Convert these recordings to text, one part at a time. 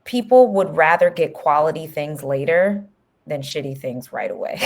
people would rather get quality things later than shitty things right away.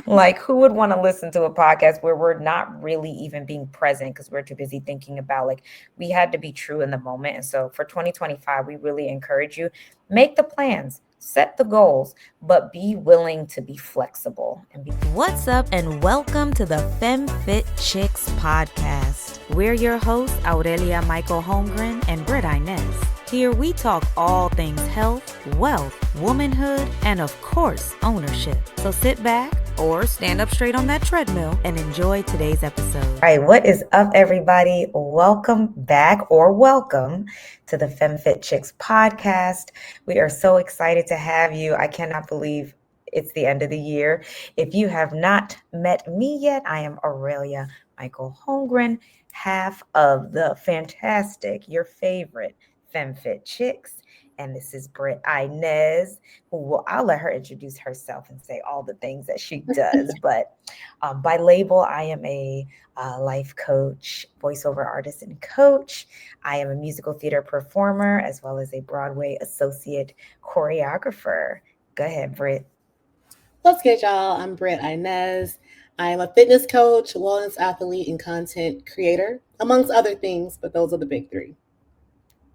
Like, who would want to listen to a podcast where we're not really even being present because we're too busy thinking about, like, we had to be true in the moment. And so for 2025, we really encourage you, make the plans, set the goals, but be willing to be flexible. What's up, and welcome to the femmefitchicks podcast. We're your hosts, Aurelia Michael Holmgren and Britt Inez. Here we talk all things health, wealth, womanhood, and of course, ownership. So sit back or stand up straight on that treadmill and enjoy today's episode. All right, what is up, everybody? Welcome back, or welcome to the femmefitchicks podcast. We are so excited to have you. I cannot believe it's the end of the year. If you have not met me yet, I am Aurelia Michael Holmgren, half of the fantastic, your favorite femmefitchicks. And this is Britt Inez, I'll let her introduce herself and say all the things that she does. But by label, I am a life coach, voiceover artist, and coach. I am a musical theater performer, as well as a Broadway associate choreographer. Go ahead, Britt. What's good, y'all? I'm Britt Inez. I am a fitness coach, wellness athlete, and content creator, amongst other things, but those are the big three.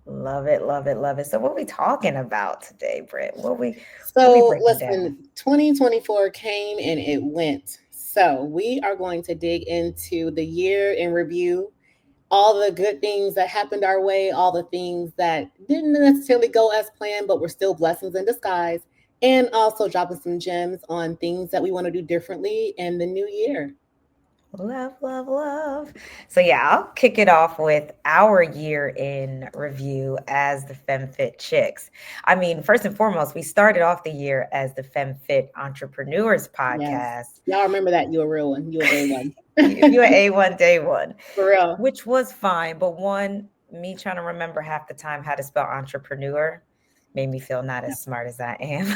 Love it, love it, love it. So what are we talking about today, Britt? Listen, 2024 came and it went. So we are going to dig into the year in review, all the good things that happened our way, all the things that didn't necessarily go as planned, but were still blessings in disguise, and also dropping some gems on things that we want to do differently in the new year. Love, love, love. So yeah, I'll kick it off with our year in review as the FemFitChicks. I mean, first and foremost, we started off the year as the FemFit Entrepreneurs podcast. Yes. Y'all remember that. You're a real one. You're a day one. You're A1, day one. For real. Which was fine. But me trying to remember half the time how to spell entrepreneur made me feel not as smart as I am.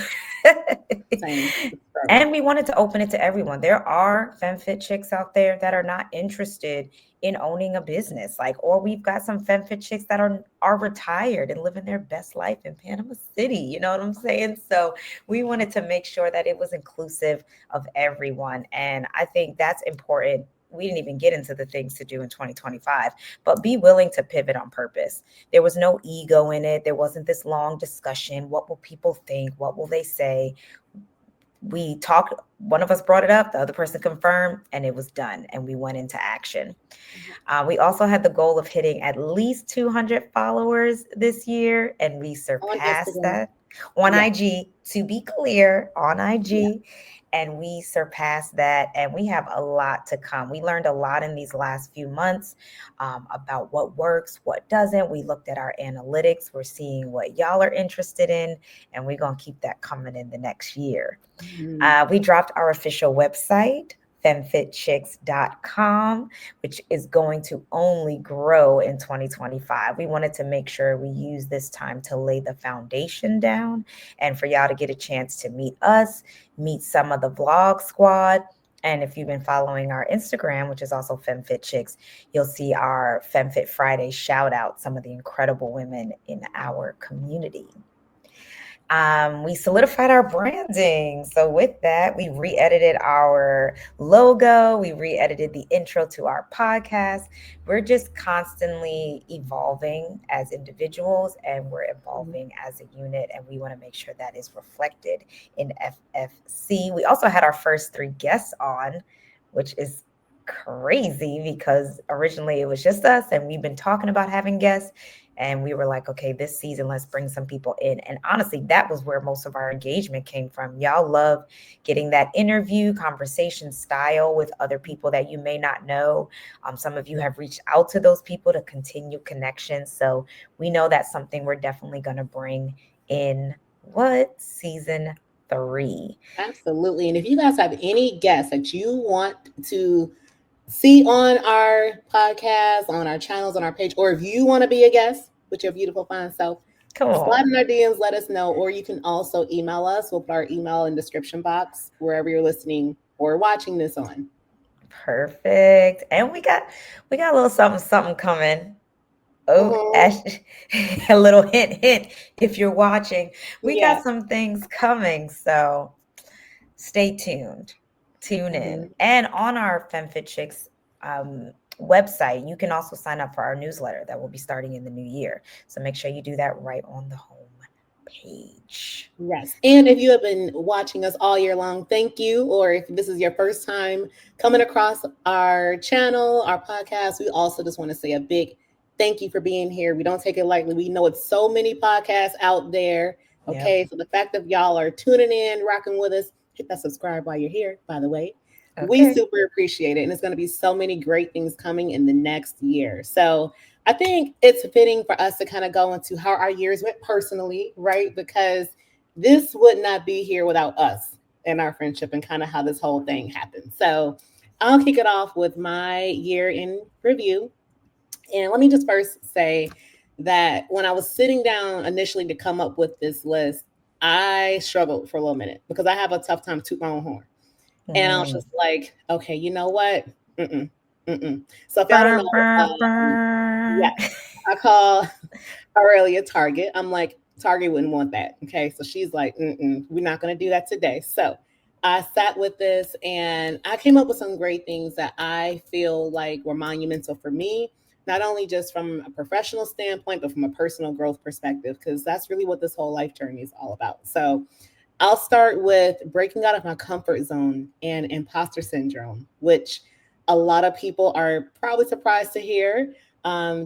And we wanted to open it to everyone. There are FemFit chicks out there that are not interested in owning a business, or we've got some FemFit chicks that are retired and living their best life in Panama City. You know what I'm saying? So we wanted to make sure that it was inclusive of everyone. And I think that's important. We didn't even get into the things to do in 2025, but be willing to pivot on purpose. There was no ego in it. There wasn't this long discussion. What will people think? What will they say? We talked, one of us brought it up, the other person confirmed, and it was done. And we went into action. We also had the goal of hitting at least 200 followers this year, and we surpassed that on IG, to be clear, on IG. Yeah. And we surpassed that, and we have a lot to come. We learned a lot in these last few months about what works, what doesn't. We looked at our analytics. We're seeing what y'all are interested in, and we're going to keep that coming in the next year. We dropped our official website, femmefitchicks.com, which is going to only grow in 2025. We wanted to make sure we use this time to lay the foundation down and for y'all to get a chance to meet us, meet some of the vlog squad. And if you've been following our Instagram, which is also FemFitChicks, you'll see our FemFit Friday shout out some of the incredible women in our community. We solidified our branding. So with that, we re-edited our logo. We re-edited the intro to our podcast. We're just constantly evolving as individuals, and we're evolving as a unit. And we want to make sure that is reflected in FFC. We also had our first 3 guests on, which is crazy because originally it was just us, and we've been talking about having guests. And we were like, okay, this season, let's bring some people in. And honestly, that was where most of our engagement came from. Y'all love getting that interview conversation style with other people that you may not know. Some of you have reached out to those people to continue connections. So we know that's something we're definitely going to bring in season 3. Absolutely. And if you guys have any guests that you want to see on our podcast, on our channels, on our page, or if you want to be a guest with your beautiful fine self, slide in our DMs, let us know, or you can also email us. We'll put our email in the description box wherever you're listening or watching this on. Perfect. And we got a little something coming. Oh, Mm-hmm. a little hint, if you're watching, we got Yeah. some things coming. So stay tuned, tune in. Mm-hmm. And on our FemFit Chicks website, you can also sign up for our newsletter that will be starting in the new year. So make sure you do that right on the home page. Yes. And if you have been watching us all year long, thank you. Or if this is your first time coming across our channel, our podcast, we also just want to say a big thank you for being here. We don't take it lightly. We know it's so many podcasts out there. Yep. Okay. So the fact that y'all are tuning in, rocking with us, hit that subscribe while you're here, by the way. We Okay. super appreciate it. And it's going to be so many great things coming in the next year. So I think it's fitting for us to kind of go into how our years went personally, right? Because this would not be here without us and our friendship and kind of how this whole thing happened. So I'll kick it off with my year in review. And let me just first say that when I was sitting down initially to come up with this list, I struggled for a little minute because I have a tough time tooting my own horn. And I was Mm. just like, okay, you know what? Mm-mm, mm-mm. So if y'all don't Burr, know, burr, burr. yes, I call Aurelia Target. I'm like, Target wouldn't want that. Okay. So she's like, we're not going to do that today. So I sat with this and I came up with some great things that I feel like were monumental for me, not only just from a professional standpoint, but from a personal growth perspective, because that's really what this whole life journey is all about. So I'll start with breaking out of my comfort zone and imposter syndrome, which a lot of people are probably surprised to hear,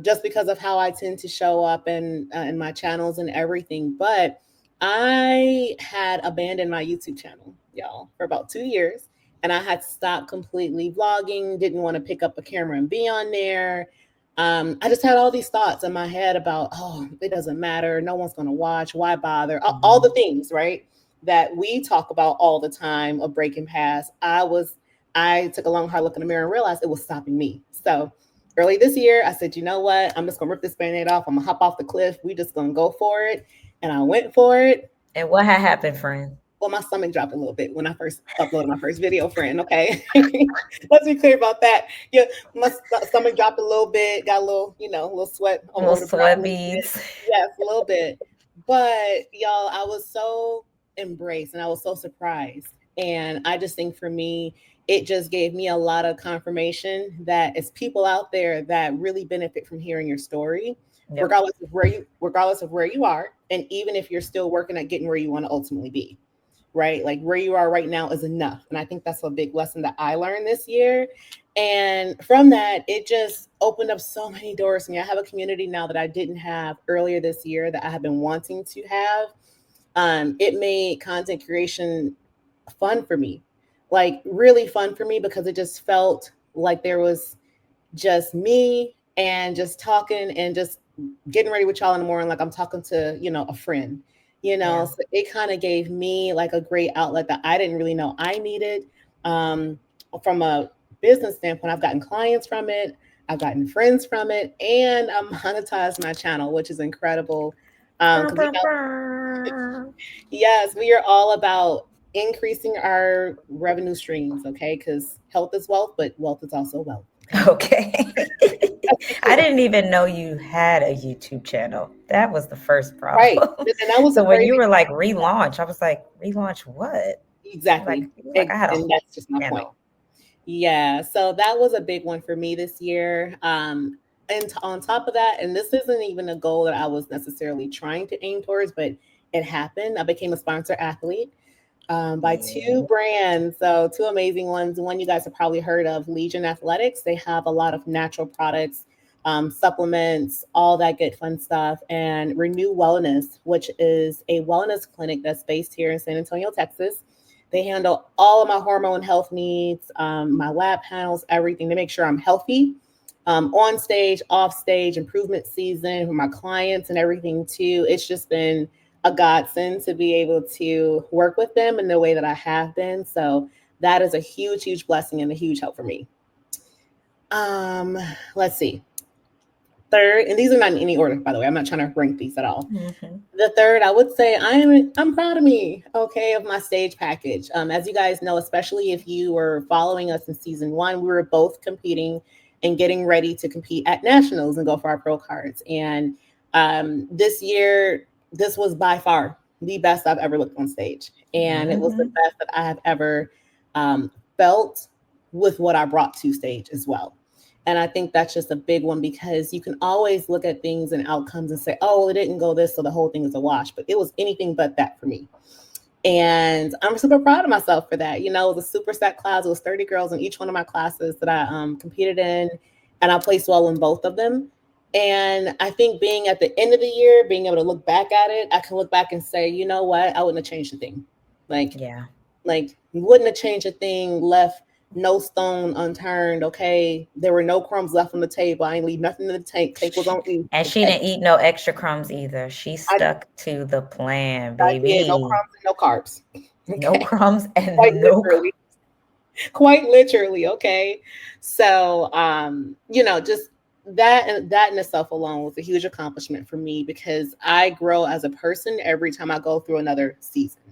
just because of how I tend to show up in my channels and everything. But I had abandoned my YouTube channel, y'all, for about 2 years, and I had stopped completely vlogging. Didn't want to pick up a camera and be on there. I just had all these thoughts in my head about, oh, it doesn't matter. No one's going to watch. Why bother? All the things, right? That we talk about all the time of breaking past. I took a long hard look in the mirror and realized it was stopping me. So early this year, I said, you know what? I'm just gonna rip this band-aid off. I'm gonna hop off the cliff. We just gonna go for it. And I went for it. And what had happened, friend? Well, my stomach dropped a little bit when I first uploaded my first video, friend. Okay. Let's be clear about that. Yeah, my stomach dropped a little bit, got a little, a little sweat all Little over the brow a sweat little bit. beads. Yes, a little bit. But y'all, I was so embraced and I was so surprised. And I just think for me, it just gave me a lot of confirmation that it's people out there that really benefit from hearing your story, Yep. regardless of where you are, and even if you're still working at getting where you want to ultimately be, right? Like where you are right now is enough. And I think that's a big lesson that I learned this year. And from that, it just opened up so many doors for me. I have a community now that I didn't have earlier this year that I have been wanting to have. It made content creation fun for me, like really fun for me, because it just felt like there was just me and just talking and just getting ready with y'all in the morning, like I'm talking to, a friend, Yeah. so it kind of gave me like a great outlet that I didn't really know I needed. um, from a business standpoint, I've gotten clients from it, I've gotten friends from it, and I monetized my channel, which is incredible. Burr, Because burr, burr. yes, we are all about increasing our revenue streams, okay? Because health is wealth, but wealth is also wealth. Okay. Okay. I didn't even know you had a YouTube channel. That was the first Right. problem. And that was the So when you crazy were like part. relaunch, I was like, relaunch what? Like, Exactly. you were like I had a And whole that's just my point. channel. Yeah. So that was a big one for me this year. And on top of that, and this isn't even a goal that I was necessarily trying to aim towards, but it happened. I became a sponsor athlete, by two Yeah. brands. So two amazing ones. One you guys have probably heard of, Legion Athletics. They have a lot of natural products, supplements, all that good fun stuff. And Renew Wellness, which is a wellness clinic that's based here in San Antonio, Texas. They handle all of my hormone health needs, my lab panels, everything to make sure I'm healthy, on stage, off stage, improvement season for my clients and everything too. It's just been a godsend to be able to work with them in the way that I have been. So that is a huge, huge blessing and a huge help for me. Let's see. Third, and these are not in any order, by the way. I'm not trying to rank these at all. Mm-hmm. The third, I would say I'm proud of me, okay, of my stage package. As you guys know, especially if you were following us in season one, we were both competing and getting ready to compete at nationals and go for our pro cards. And this year, this was by far the best I've ever looked on stage. And it was the best that I have ever felt with what I brought to stage as well. And I think that's just a big one, because you can always look at things and outcomes and say, oh, well, it didn't go this, so the whole thing is a wash. But it was anything but that for me. And I'm super proud of myself for that. You know, it was a super set class. It was 30 girls in each one of my classes that I competed in, and I placed well in both of them. And I think being at the end of the year, being able to look back at it, I can look back and say, you know what, I wouldn't have changed a thing. Like you wouldn't have changed a thing, left no stone unturned. Okay, there were no crumbs left on the table. I ain't leave nothing in the tank. Tank was on me. And she didn't eat no extra crumbs either. She stuck to the plan, baby. I did. No crumbs and no carbs. Okay. No crumbs and quite literally. Okay. So, you know, just that in itself alone was a huge accomplishment for me, because I grow as a person every time I go through another season.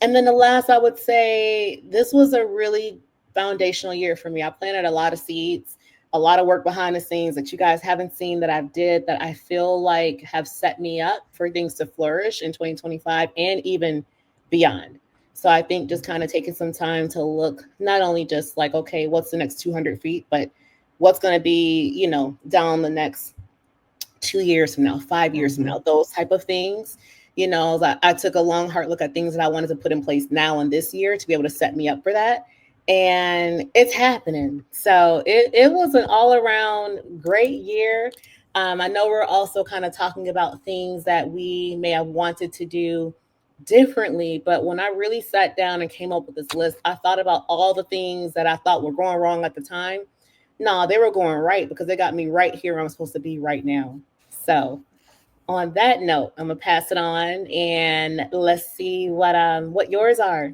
And then the last, I would say, this was a really foundational year for me. I planted a lot of seeds, a lot of work behind the scenes that you guys haven't seen that I did, that I feel like have set me up for things to flourish in 2025 and even beyond. So I think just kind of taking some time to look, not only just like, okay, what's the next 200 feet, but what's going to be, you know, down the next 2 years from now, 5 years from now, those type of things. You know, I took a long, hard look at things that I wanted to put in place now in this year to be able to set me up for that. And it's happening. So it was an all around great year. I know we're also kind of talking about things that we may have wanted to do differently, but when I really sat down and came up with this list, I thought about all the things that I thought were going wrong at the time. No, they were going right, because they got me right here where I'm supposed to be right now. So on that note, I'm gonna pass it on, and let's see what yours are.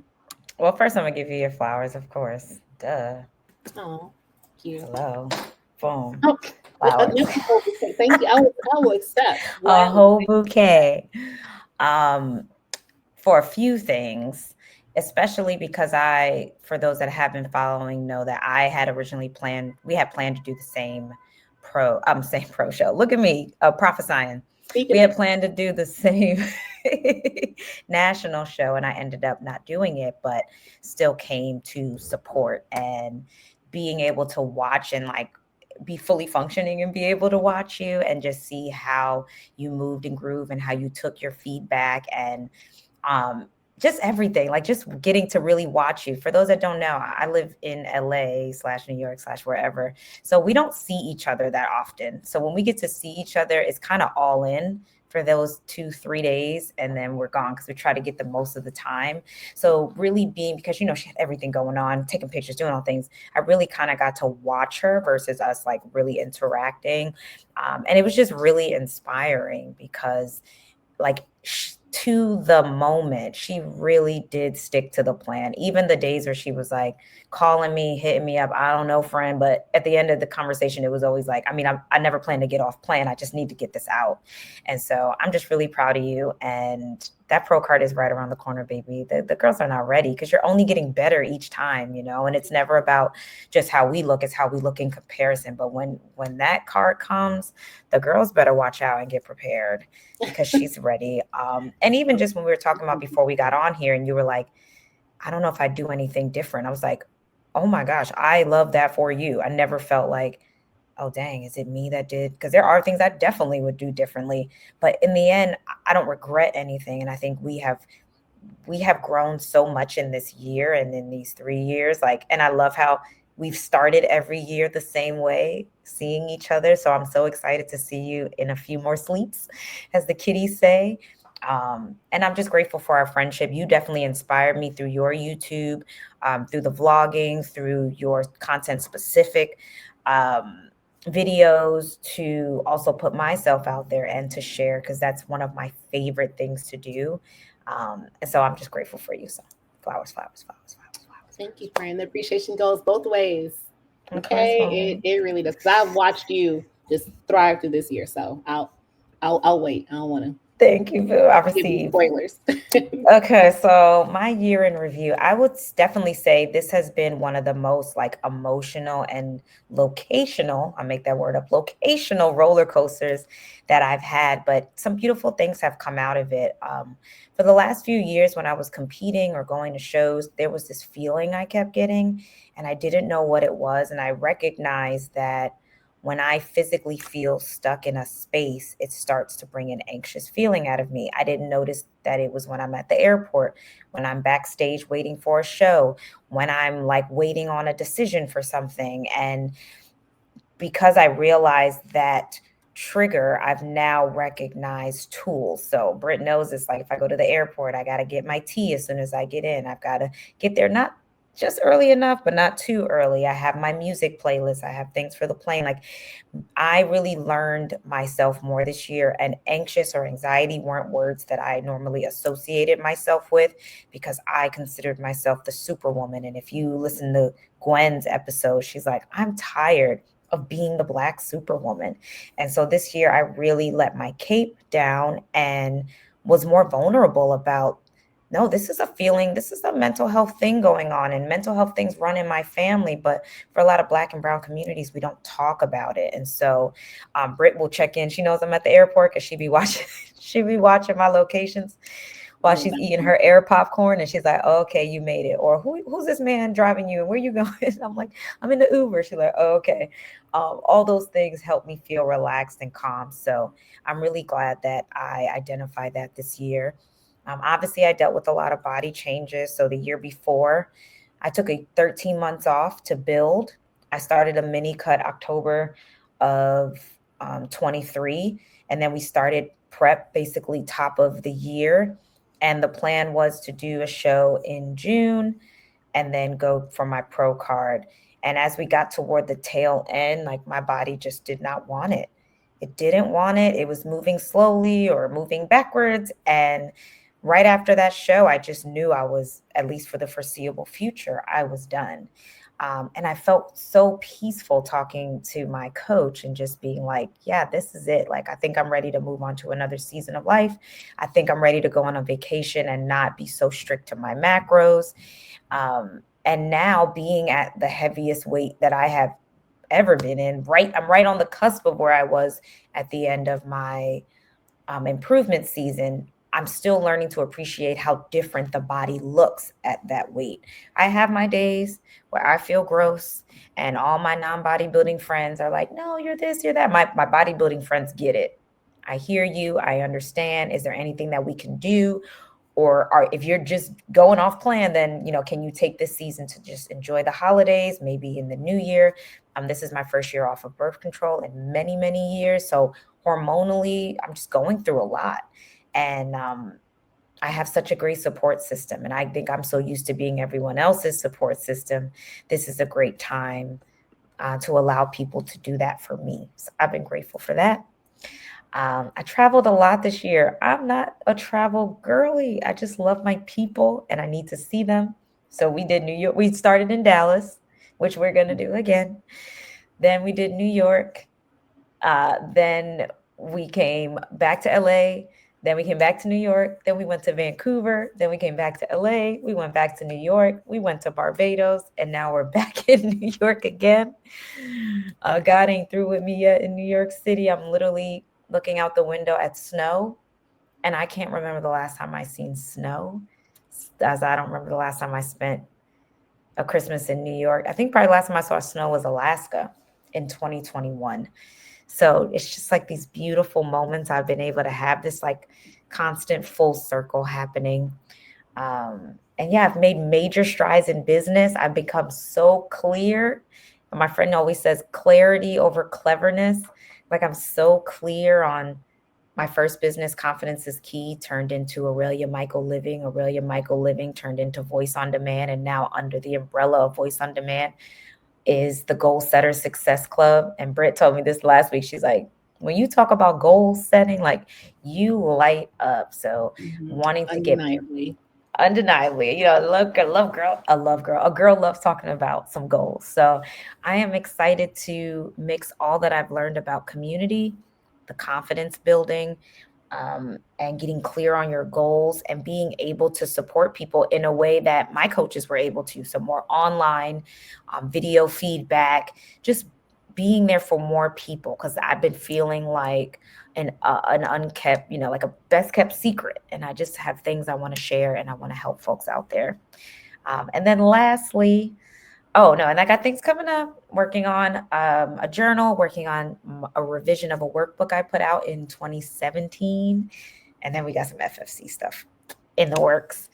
Well, first I'm gonna give you your flowers, of course. Duh. Oh, cute. Hello. Boom. Oh, flowers. Thank you. I will accept a whole bouquet. For a few things, especially because for those that have been following, know that I had originally planned to do the same pro show. Look at me, prophesying. We had planned to do the same national show, and I ended up not doing it, but still came to support, and being able to watch and like be fully functioning and be able to watch you and just see how you moved and groove and how you took your feedback and just everything, like just getting to really watch you. For those that don't know, I live in LA/New York/ wherever. So we don't see each other that often. So when we get to see each other, it's kind of all in for those 2-3 days, and then we're gone, because we try to get the most of the time. So really because, you know, she had everything going on, taking pictures, doing all things, I really kind of got to watch her versus us like really interacting. And it was just really inspiring, because like to the moment, she really did stick to the plan. Even the days where she was like calling me, hitting me up, I don't know, friend, but at the end of the conversation, it was always like, I mean, I never plan to get off plan. I just need to get this out. And so I'm just really proud of you. And that pro card is right around the corner, baby. The girls are not ready, because you're only getting better each time, you know, and it's never about just how we look, it's how we look in comparison. But when that card comes, the girls better watch out and get prepared, because she's ready. And even just when we were talking about before we got on here, and you were like, I don't know if I'd do anything different. I was like, oh my gosh, I love that for you. I never felt like, oh, dang, is it me that did? Because there are things I definitely would do differently. But in the end, I don't regret anything. And I think we have grown so much in this year and in these 3 years. Like, and I love how we've started every year the same way, seeing each other. So I'm so excited to see you in a few more sleeps, as the kiddies say. And I'm just grateful for our friendship. You definitely inspired me through your YouTube, through the vlogging, through your content specific videos, to also put myself out there and to share, because that's one of my favorite things to do. And so I'm just grateful for you. So flowers. Thank you, friend. The appreciation goes both ways. Okay, it really does. I've watched you just thrive through this year, so I'll wait. I don't want to Thank you, Boo. I Give me received. spoilers. Okay, so my year in review, I would definitely say this has been one of the most like emotional and locational, I make that word up, locational roller coasters that I've had, but some beautiful things have come out of it. For the last few years when I was competing or going to shows, there was this feeling I kept getting and I didn't know what it was. And I recognized that when I physically feel stuck in a space, it starts to bring an anxious feeling out of me. I didn't notice that it was when I'm at the airport, when I'm backstage waiting for a show, when I'm like waiting on a decision for something. And because I realized that trigger, I've now recognized tools. So Britt knows it's like if I go to the airport, I got to get my tea as soon as I get in. I've got to get there not just early enough, but not too early. I have my music playlist. I have things for the plane. Like I really learned myself more this year, and anxious or anxiety weren't words that I normally associated myself with because I considered myself the superwoman. And if you listen to Gwen's episode, she's like, I'm tired of being the Black superwoman. And so this year I really let my cape down and was more vulnerable about no, this is a feeling, this is a mental health thing going on, and mental health things run in my family. But for a lot of Black and brown communities, we don't talk about it. And so Britt will check in. She knows I'm at the airport because she be watching, she be watching my locations while she's eating her air popcorn, and she's like, oh, okay, you made it. Or who's this man driving you and where you going? I'm like, I'm in the Uber. She's like, oh, okay. All those things help me feel relaxed and calm. So I'm really glad that I identified that this year. Obviously, I dealt with a lot of body changes. So the year before, I took a 13 months off to build. I started a mini cut October of 23, and then we started prep basically top of the year. And the plan was to do a show in June and then go for my pro card. And as we got toward the tail end, like my body just did not want it. It didn't want it. It was moving slowly or moving backwards. And right after that show, I just knew I was, at least for the foreseeable future, I was done. And I felt so peaceful talking to my coach and just being like, yeah, this is it. Like, I think I'm ready to move on to another season of life. I think I'm ready to go on a vacation and not be so strict to my macros. And now being at the heaviest weight that I have ever been in, I'm right on the cusp of where I was at the end of my improvement season. I'm still learning to appreciate how different the body looks at that weight. I have my days where I feel gross, and all my non-bodybuilding friends are like, no, you're this, you're that. My bodybuilding friends get it. I hear you. I understand. Is there anything that we can do? Or if you're just going off plan, then, can you take this season to just enjoy the holidays, maybe in the new year? This is my first year off of birth control in many, many years. So hormonally, I'm just going through a lot. And I have such a great support system. And I think I'm so used to being everyone else's support system. This is a great time to allow people to do that for me. So I've been grateful for that. I traveled a lot this year. I'm not a travel girly. I just love my people and I need to see them. So we did New York. We started in Dallas, which we're going to do again. Then we did New York. Then we came back to LA. Then we came back to New York. Then we went to Vancouver. Then we came back to LA. We went back to New York. We went to Barbados. And now we're back in New York again. God ain't through with me yet in New York City. I'm literally looking out the window at snow. And I can't remember the last time I seen snow, as I don't remember the last time I spent a Christmas in New York. I think probably last time I saw snow was Alaska in 2021. So it's just like these beautiful moments I've been able to have, this like constant full circle happening. And yeah, I've made major strides in business. I've become so clear. My friend always says clarity over cleverness. Like I'm so clear on my first business, Confidence is Key, turned into Aurelia Michael Living. Aurelia Michael Living turned into Voice on Demand. And now under the umbrella of Voice on Demand is the Goal Setter Success Club. And Britt told me this last week. She's like, when you talk about goal setting, like you light up. So wanting to get undeniably, a love girl. A girl loves talking about some goals. So I am excited to mix all that I've learned about community, the confidence building, and getting clear on your goals and being able to support people in a way that my coaches were able to. So more online video feedback, just being there for more people, because I've been feeling like an unkept, like a best kept secret. And I just have things I want to share and I want to help folks out there. And then lastly, oh no, and I got things coming up, working on a journal, working on a revision of a workbook I put out in 2017. And then we got some FFC stuff in the works.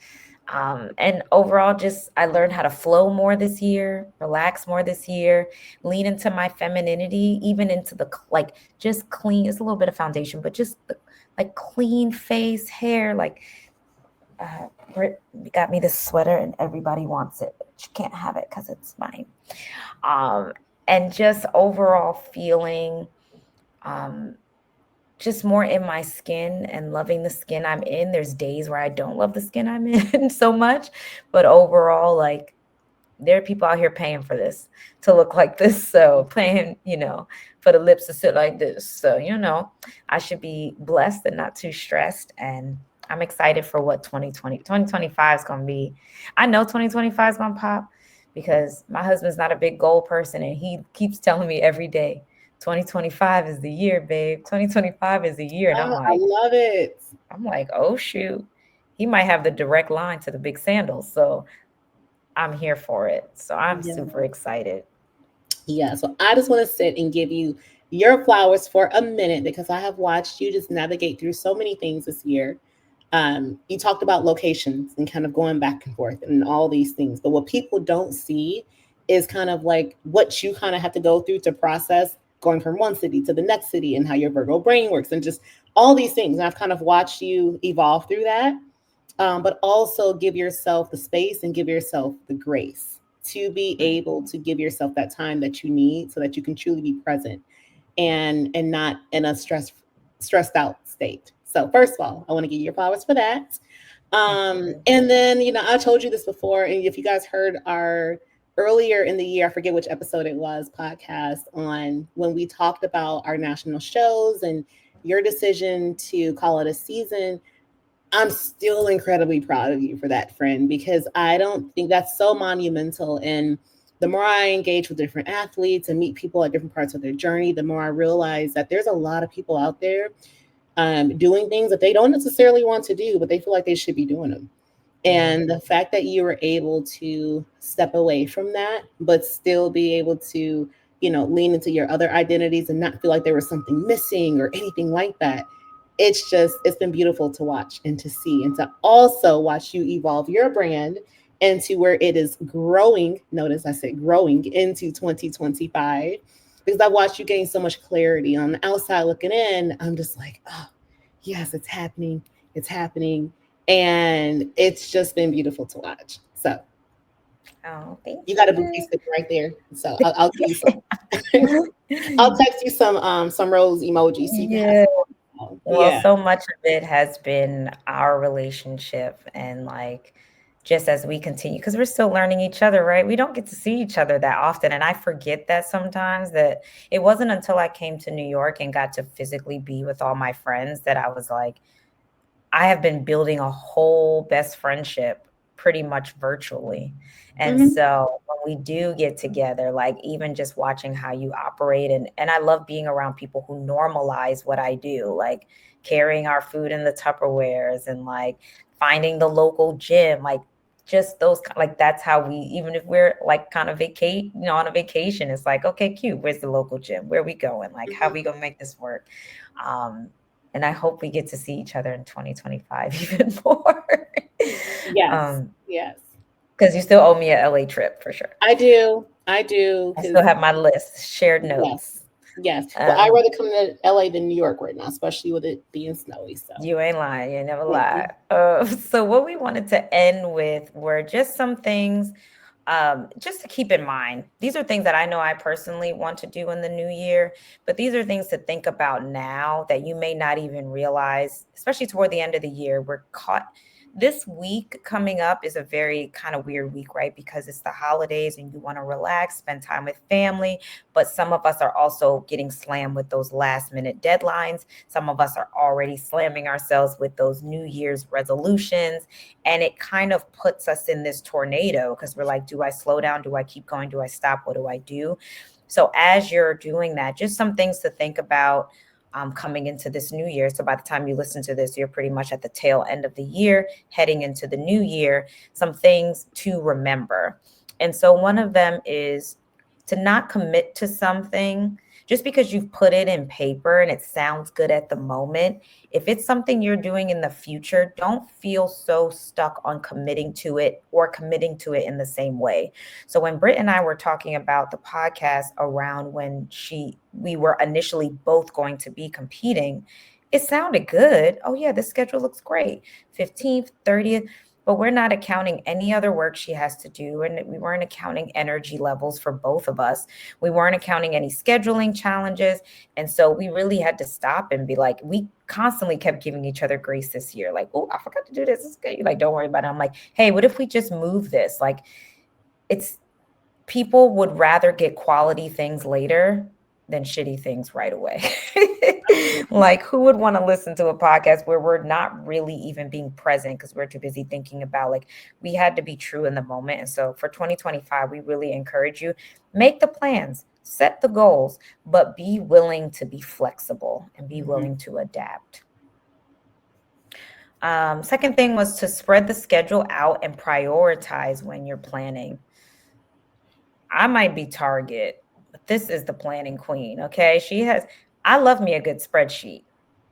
And overall, just I learned how to flow more this year, relax more this year, lean into my femininity, even into the just clean. It's a little bit of foundation, but just like clean face, hair. Like Britt got me this sweater, and everybody wants it, but you can't have it because it's mine. And just overall feeling just more in my skin and loving the skin I'm in. There's days where I don't love the skin I'm in so much, but overall, like, there are people out here paying for this to look like this. So paying, for the lips to sit like this. So, I should be blessed and not too stressed. And I'm excited for what 2025 is going to be. I know 2025 is going to pop because my husband's not a big goal person. And he keeps telling me every day, 2025 is the year, babe. 2025 is the year. And I love it. I'm like, oh, shoot. He might have the direct line to the big sandals. So I'm here for it. So I'm super excited. Yeah. So I just want to sit and give you your flowers for a minute because I have watched you just navigate through so many things this year. You talked about locations and kind of going back and forth and all these things. But what people don't see is kind of like what you kind of have to go through to process going from one city to the next city and how your Virgo brain works and just all these things. And I've kind of watched you evolve through that. But also give yourself the space and give yourself the grace to be able to give yourself that time that you need so that you can truly be present and not in a stressed out state. So first of all, I want to give you your flowers for that. And then, I told you this before, and if you guys heard our earlier in the year, I forget which episode it was, podcast on when we talked about our national shows and your decision to call it a season. I'm still incredibly proud of you for that, friend, because I don't think that's so monumental. And the more I engage with different athletes and meet people at different parts of their journey, the more I realize that there's a lot of people out there doing things that they don't necessarily want to do, but they feel like they should be doing them. And the fact that you were able to step away from that, but still be able to, lean into your other identities and not feel like there was something missing or anything like that. It's been beautiful to watch and to see and to also watch you evolve your brand into where it is growing. Notice I said growing into 2025 because I've watched you gain so much clarity on the outside looking in. I'm just like, oh, yes, it's happening. It's happening. And it's just been beautiful to watch. So oh, thank you got a booty stick right there. So I'll give you some. I'll text you some rose emojis. So you can have some. Well, so much of it has been our relationship and just as we continue, because we're still learning each other, right? We don't get to see each other that often. And I forget that sometimes, that it wasn't until I came to New York and got to physically be with all my friends that I was like, I have been building a whole best friendship pretty much virtually. And so when we do get together, even just watching how you operate, and I love being around people who normalize what I do, like carrying our food in the Tupperwares and finding the local gym, just those, that's how we, even if we're kind of on a vacation, it's like, okay, cute. Where's the local gym? Where are we going? How are we going to make this work? And I hope we get to see each other in 2025 even more. Yes. Yes. Because you still owe me a LA trip for sure. I do. I still have my list, shared notes. Yes. Well, I'd rather come to LA than New York right now, especially with it being snowy. So you ain't lying. You never lie. So what we wanted to end with were just some things just to keep in mind. These are things that I know I personally want to do in the new year, but these are things to think about now that you may not even realize, especially toward the end of the year. This week coming up is a very kind of weird week, right? Because it's the holidays and you want to relax, spend time with family. But some of us are also getting slammed with those last minute deadlines. Some of us are already slamming ourselves with those New Year's resolutions. And it kind of puts us in this tornado because we're like, do I slow down? Do I keep going? Do I stop? What do I do? So as you're doing that, just some things to think about coming into this new year. So by the time you listen to this, you're pretty much at the tail end of the year, heading into the new year, some things to remember. And so one of them is to not commit to something just because you've put it in paper and it sounds good at the moment. If it's something you're doing in the future, don't feel so stuck on committing to it or committing to it in the same way. So when Britt and I were talking about the podcast around when we were initially both going to be competing, it sounded good. Oh yeah, the schedule looks great. 15th, 30th, but we're not accounting any other work she has to do. And we weren't accounting energy levels for both of us. We weren't accounting any scheduling challenges. And so we really had to stop and be like, we constantly kept giving each other grace this year. Like, oh, I forgot to do this. It's good. You're like, don't worry about it. I'm like, hey, what if we just move this? Like, it's people would rather get quality things later than shitty things right away. Like, who would want to listen to a podcast where we're not really even being present because we're too busy thinking about, like, we had to be true in the moment. And so for 2025, we really encourage you, make the plans, set the goals, but be willing to be flexible and be willing to adapt. Second thing was to spread the schedule out and prioritize when you're planning. I might be Target, but this is the planning queen. Okay. I love me a good spreadsheet,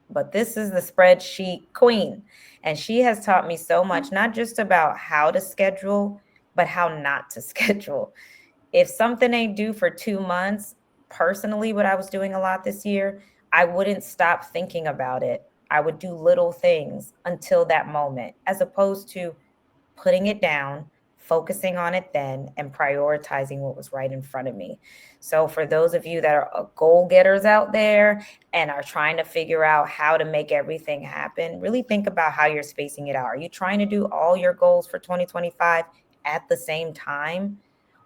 but this is the spreadsheet queen. And she has taught me so much, not just about how to schedule, but how not to schedule. If something ain't due for 2 months, personally, what I was doing a lot this year, I wouldn't stop thinking about it. I would do little things until that moment, as opposed to putting it down, focusing on it then, and prioritizing what was right in front of me. So for those of you that are goal getters out there and are trying to figure out how to make everything happen, really think about how you're spacing it out. Are you trying to do all your goals for 2025 at the same time?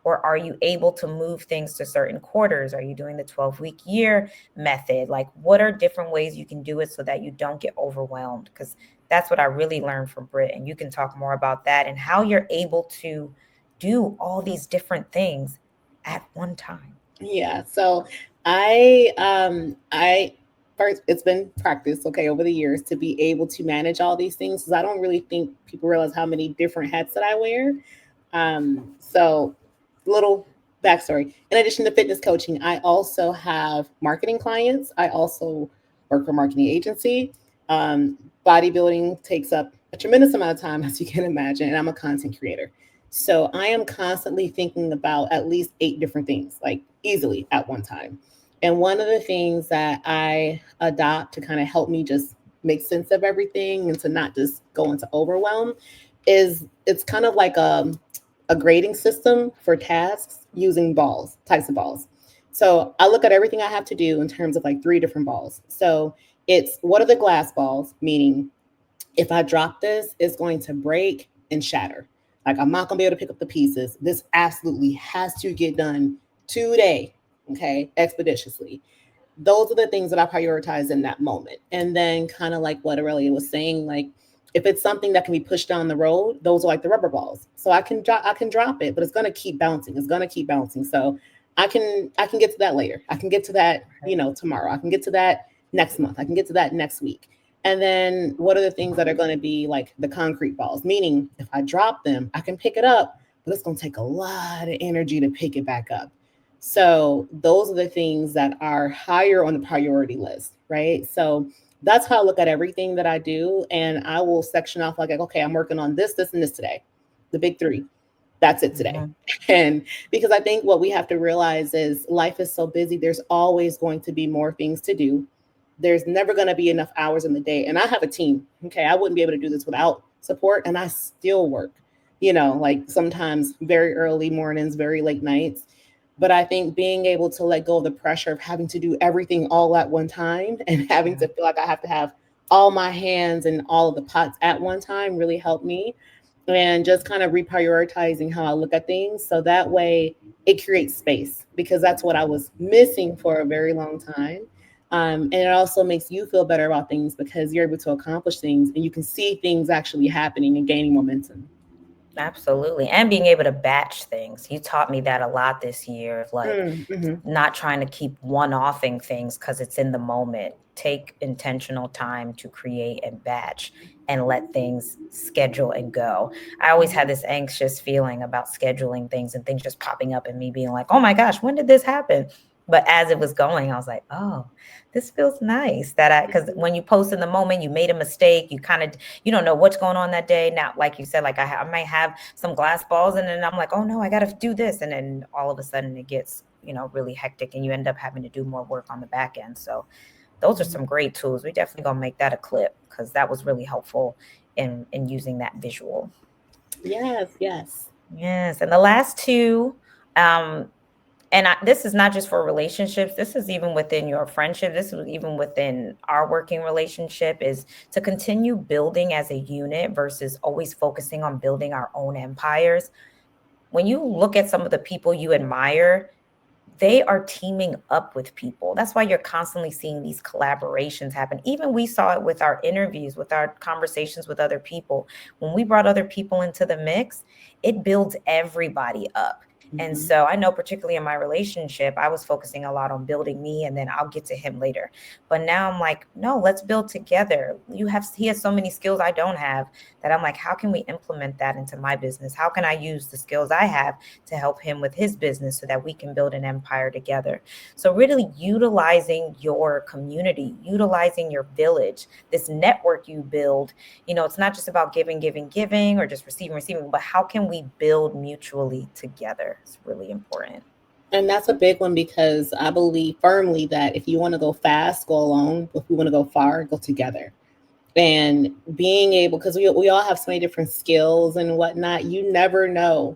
Or are you able to move things to certain quarters? Are you doing the 12-week year method? Like, what are different ways you can do it so that you don't get overwhelmed? Because that's what I really learned from Britt. And you can talk more about that and how you're able to do all these different things at one time. Yeah. So I first, it's been practice, okay, over the years to be able to manage all these things, because I don't really think people realize how many different hats that I wear. So little backstory. In addition to fitness coaching, I also have marketing clients. I also work for a marketing agency. Bodybuilding takes up a tremendous amount of time, as you can imagine, and I'm a content creator. So I am constantly thinking about at least 8 different things, like easily at one time. And one of the things that I adopt to kind of help me just make sense of everything and to not just go into overwhelm is it's kind of like a grading system for tasks using types of balls. So I look at everything I have to do in terms of like 3 different balls. So it's what are the glass balls, meaning if I drop this, it's going to break and shatter. Like, I'm not going to be able to pick up the pieces. This absolutely has to get done today, okay, expeditiously. Those are the things that I prioritize in that moment. And then kind of like what Aurelia was saying, like, if it's something that can be pushed down the road, those are like the rubber balls. So I can drop it, but it's going to keep bouncing. It's going to keep bouncing. So I can get to that later. I can get to that, tomorrow. I can get to that next month. I can get to that next week. And then what are the things that are going to be like the concrete balls? Meaning if I drop them, I can pick it up, but it's going to take a lot of energy to pick it back up. So those are the things that are higher on the priority list, right? So that's how I look at everything that I do. And I will section off like, okay, I'm working on this, and this today. The big 3. That's it today. Mm-hmm. And because I think what we have to realize is life is so busy. There's always going to be more things to do. There's never going to be enough hours in the day. And I have a team. Okay. I wouldn't be able to do this without support. And I still work, like sometimes very early mornings, very late nights. But I think being able to let go of the pressure of having to do everything all at one time and having to feel like I have to have all my hands in all of the pots at one time really helped me. And just kind of reprioritizing how I look at things. So that way it creates space, because that's what I was missing for a very long time. And it also makes you feel better about things because you're able to accomplish things and you can see things actually happening and gaining momentum. Absolutely. And being able to batch things. You taught me that a lot this year, of like Mm-hmm. not trying to keep one-offing things because it's in the moment. Take intentional time to create and batch and let things schedule and go. I always had this anxious feeling about scheduling things and things just popping up and me being like, oh my gosh, when did this happen? But as it was going, I was like, oh, this feels nice that because when you post in the moment, you made a mistake, you kind of, you don't know what's going on that day. Now, like you said, like I might have some glass balls and then I'm like, oh no, I got to do this. And then all of a sudden it gets, really hectic and you end up having to do more work on the back end. So those are some great tools. We definitely gonna make that a clip because that was really helpful in using that visual. Yes, yes. Yes. And the last two, um, this is not just for relationships. This is even within your friendship. This is even within our working relationship, is to continue building as a unit versus always focusing on building our own empires. When you look at some of the people you admire, they are teaming up with people. That's why you're constantly seeing these collaborations happen. Even we saw it with our interviews, with our conversations with other people. When we brought other people into the mix, it builds everybody up. And Mm-hmm. so I know, particularly in my relationship, I was focusing a lot on building me, and then I'll get to him later. But now I'm like, no, let's build together. He has so many skills I don't have that I'm like, how can we implement that into my business? How can I use the skills I have to help him with his business so that we can build an empire together? So really utilizing your community, utilizing your village, this network you build. It's not just about giving, or just receiving, but how can we build mutually together? It's really important. And that's a big one because I believe firmly that if you want to go fast, go alone. If we want to go far, go together. And being able, because we all have so many different skills and whatnot, you never know.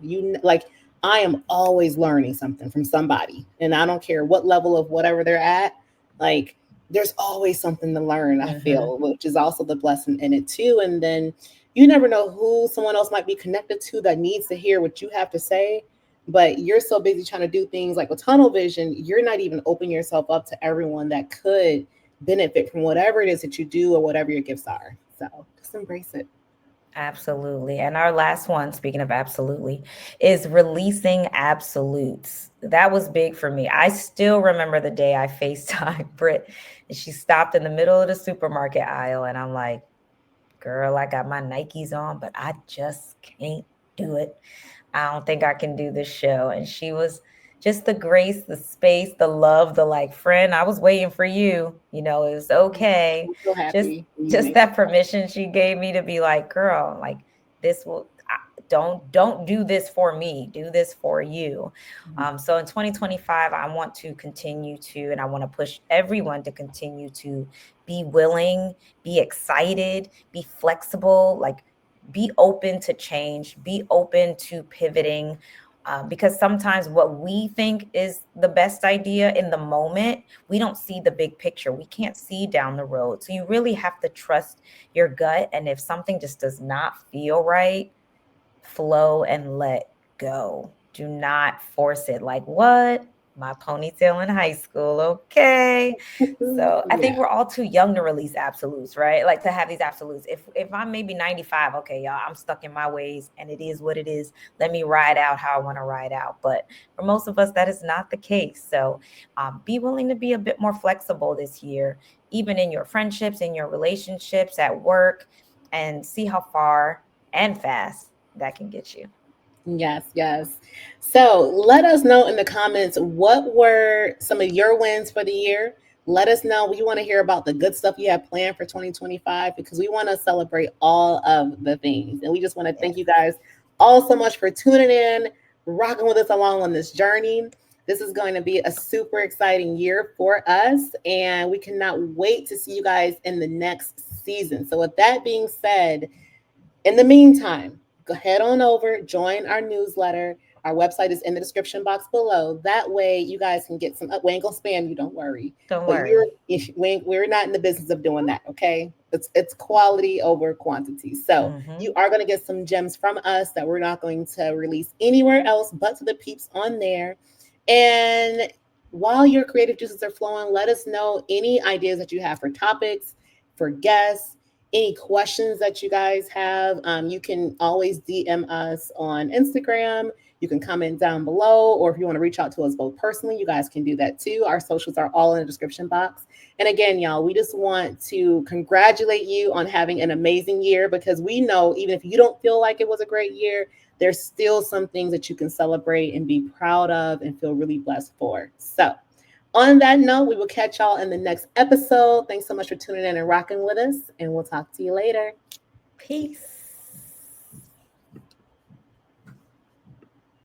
I am always learning something from somebody, and I don't care what level of whatever they're at. Like, there's always something to learn, I Mm-hmm. feel, which is also the blessing in it too. And then you never know who someone else might be connected to that needs to hear what you have to say, but you're so busy trying to do things like with tunnel vision, you're not even opening yourself up to everyone that could benefit from whatever it is that you do or whatever your gifts are. So just embrace it. Absolutely. And our last one, speaking of absolutely, is releasing absolutes. That was big for me. I still remember the day I FaceTime Britt and she stopped in the middle of the supermarket aisle. And I'm like, girl, I got my Nikes on, but I just can't do it. I don't think I can do this show. And she was just the grace, the space, the love, the like, friend, I was waiting for you. It was okay. I'm so Just happy you just made that permission she gave me to be like, girl, like this will don't do this for me. Do this for you. it. So in 2025, I want to continue to, and I want to push everyone to continue to be willing, be excited, be flexible, like be open to change, be open to pivoting. Because sometimes what we think is the best idea in the moment, we don't see the big picture. We can't see down the road. So you really have to trust your gut. And if something just does not feel right, flow and let go. Do not force it. Like, what? My ponytail in high school. Okay. So I think Yeah. we're all too young to release absolutes, right? Like to have these absolutes. If I'm maybe 95, okay, y'all, I'm stuck in my ways and it is what it is. Let me ride out how I want to ride out. But for most of us, that is not the case. So be willing to be a bit more flexible this year, even in your friendships, in your relationships, at work, and see how far and fast that can get you. Yes, yes. So let us know in the comments what were some of your wins for the year. Let us know. We want to hear about the good stuff you have planned for 2025 because we want to celebrate all of the things. And we just want to thank Yes. you guys all so much for tuning in, rocking with us along on this journey. This is going to be a super exciting year for us, and we cannot wait to see you guys in the next season. So, with that being said, in the meantime, go head on over, join our newsletter. Our website is in the description box below. That way you guys can get some, we ain't gonna spam you, don't worry. Don't But worry. we're not in the business of doing that, okay? It's quality over quantity. So you are going to get some gems from us that we're not going to release anywhere else but to the peeps on there. And while your creative juices are flowing, let us know any ideas that you have for topics, for guests, any questions that you guys have. You can always DM us on Instagram. You can comment down below, or if you want to reach out to us both personally, you guys can do that too. Our socials are all in the description box. And again, y'all, we just want to congratulate you on having an amazing year, because we know even if you don't feel like it was a great year, there's still some things that you can celebrate and be proud of and feel really blessed for. So on that note, we will catch y'all in the next episode. Thanks so much for tuning in and rocking with us, and we'll talk to you later. Peace.